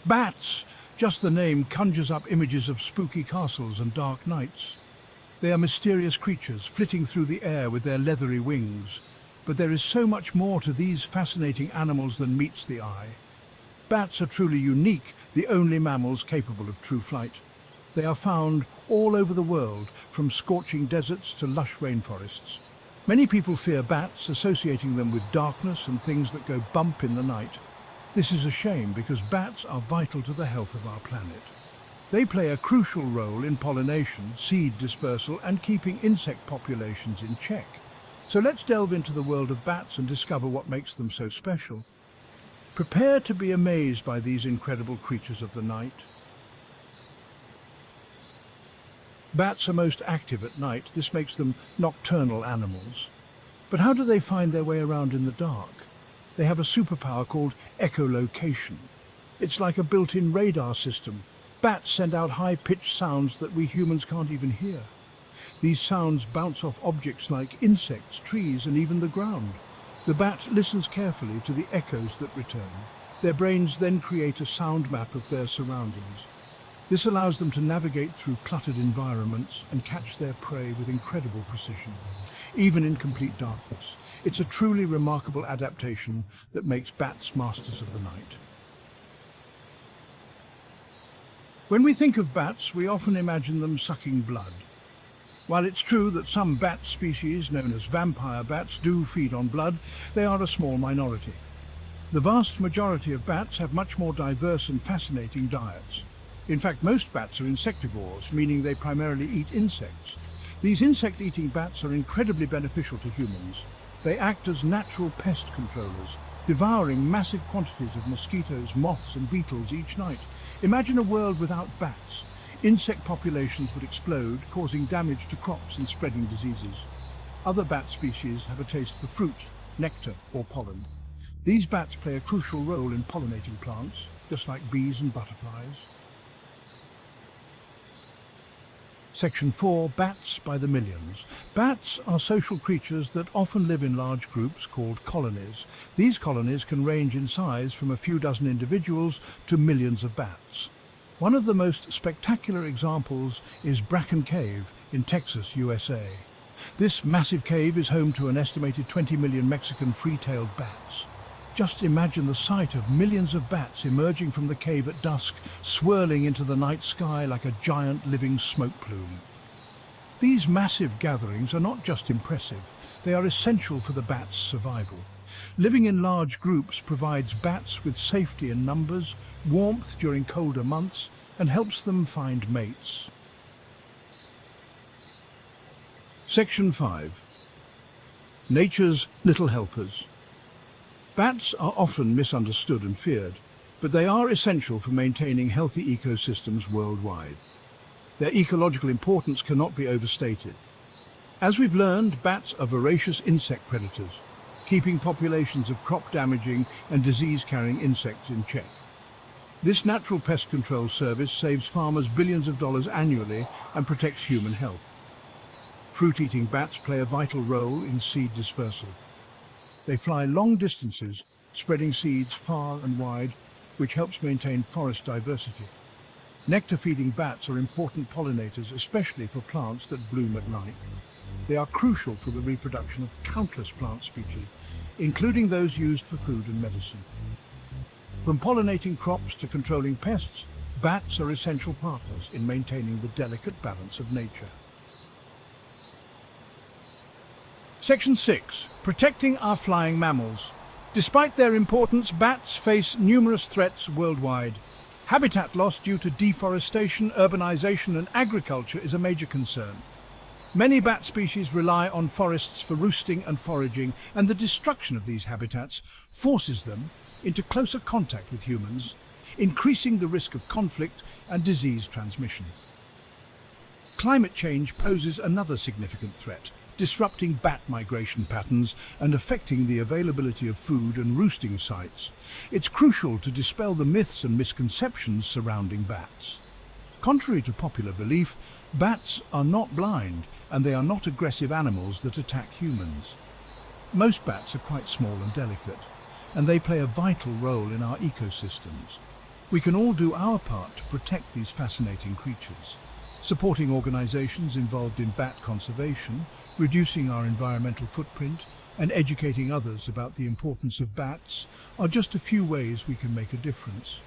Bats! Just the name conjures up images of spooky castles and dark nights. They are mysterious creatures flitting through the air with their leathery wings. But there is so much more to these fascinating animals than meets the eye. Bats are truly unique, the only mammals capable of true flight. They are found all over the world, from scorching deserts to lush rainforests. Many people fear bats, associating them with darkness and things that go bump in the night. This is a shame because bats are vital to the health of our planet. They play a crucial role in pollination, seed dispersal, and keeping insect populations in check. So let's delve into the world of bats and discover what makes them so special. Prepare to be amazed by these incredible creatures of the night. Bats are most active at night. This makes them nocturnal animals. But how do they find their way around in the dark? They have a superpower called echolocation. It's like a built-in radar system. Bats send out high-pitched sounds that we humans can't even hear. These sounds bounce off objects like insects, trees, and even the ground. The bat listens carefully to the echoes that return. Their brains then create a sound map of their surroundings. This allows them to navigate through cluttered environments and catch their prey with incredible precision, even in complete darkness. It's a truly remarkable adaptation that makes bats masters of the night. When we think of bats, we often imagine them sucking blood. While it's true that some bat species, known as vampire bats, do feed on blood, they are a small minority. The vast majority of bats have much more diverse and fascinating diets. In fact, most bats are insectivores, meaning they primarily eat insects. These insect-eating bats are incredibly beneficial to humans. They act as natural pest controllers, devouring massive quantities of mosquitoes, moths, and beetles each night. Imagine a world without bats. Insect populations would explode, causing damage to crops and spreading diseases. Other bat species have a taste for fruit, nectar, or pollen. These bats play a crucial role in pollinating plants, just like bees and butterflies. Section 4. Bats by the millions. Bats are social creatures that often live in large groups called colonies. These colonies can range in size from a few dozen individuals to millions of bats. One of the most spectacular examples is Bracken Cave in Texas, USA. This massive cave is home to an estimated 20 million Mexican free-tailed bats. Just imagine the sight of millions of bats emerging from the cave at dusk, swirling into the night sky like a giant living smoke plume. These massive gatherings are not just impressive, they are essential for the bat's survival. Living in large groups provides bats with safety in numbers, warmth during colder months, and helps them find mates. Section 5. Nature's little helpers. Bats are often misunderstood and feared, but they are essential for maintaining healthy ecosystems worldwide. Their ecological importance cannot be overstated. As we've learned, bats are voracious insect predators, keeping populations of crop-damaging and disease-carrying insects in check. This natural pest control service saves farmers billions of dollars annually and protects human health. Fruit-eating bats play a vital role in seed dispersal. They fly long distances, spreading seeds far and wide, which helps maintain forest diversity. Nectar-feeding bats are important pollinators, especially for plants that bloom at night. They are crucial for the reproduction of countless plant species, including those used for food and medicine. From pollinating crops to controlling pests, bats are essential partners in maintaining the delicate balance of nature. Section 6. Protecting our flying mammals. Despite their importance, bats face numerous threats worldwide. Habitat loss due to deforestation, urbanization, and agriculture is a major concern. Many bat species rely on forests for roosting and foraging, and the destruction of these habitats forces them into closer contact with humans, increasing the risk of conflict and disease transmission. Climate change poses another significant threat, disrupting bat migration patterns and affecting the availability of food and roosting sites. It's crucial to dispel the myths and misconceptions surrounding bats. Contrary to popular belief, bats are not blind and they are not aggressive animals that attack humans. Most bats are quite small and delicate, and they play a vital role in our ecosystems. We can all do our part to protect these fascinating creatures. Supporting organizations involved in bat conservation, reducing our environmental footprint, and educating others about the importance of bats are just a few ways we can make a difference.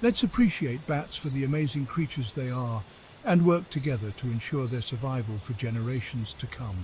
Let's appreciate bats for the amazing creatures they are and work together to ensure their survival for generations to come.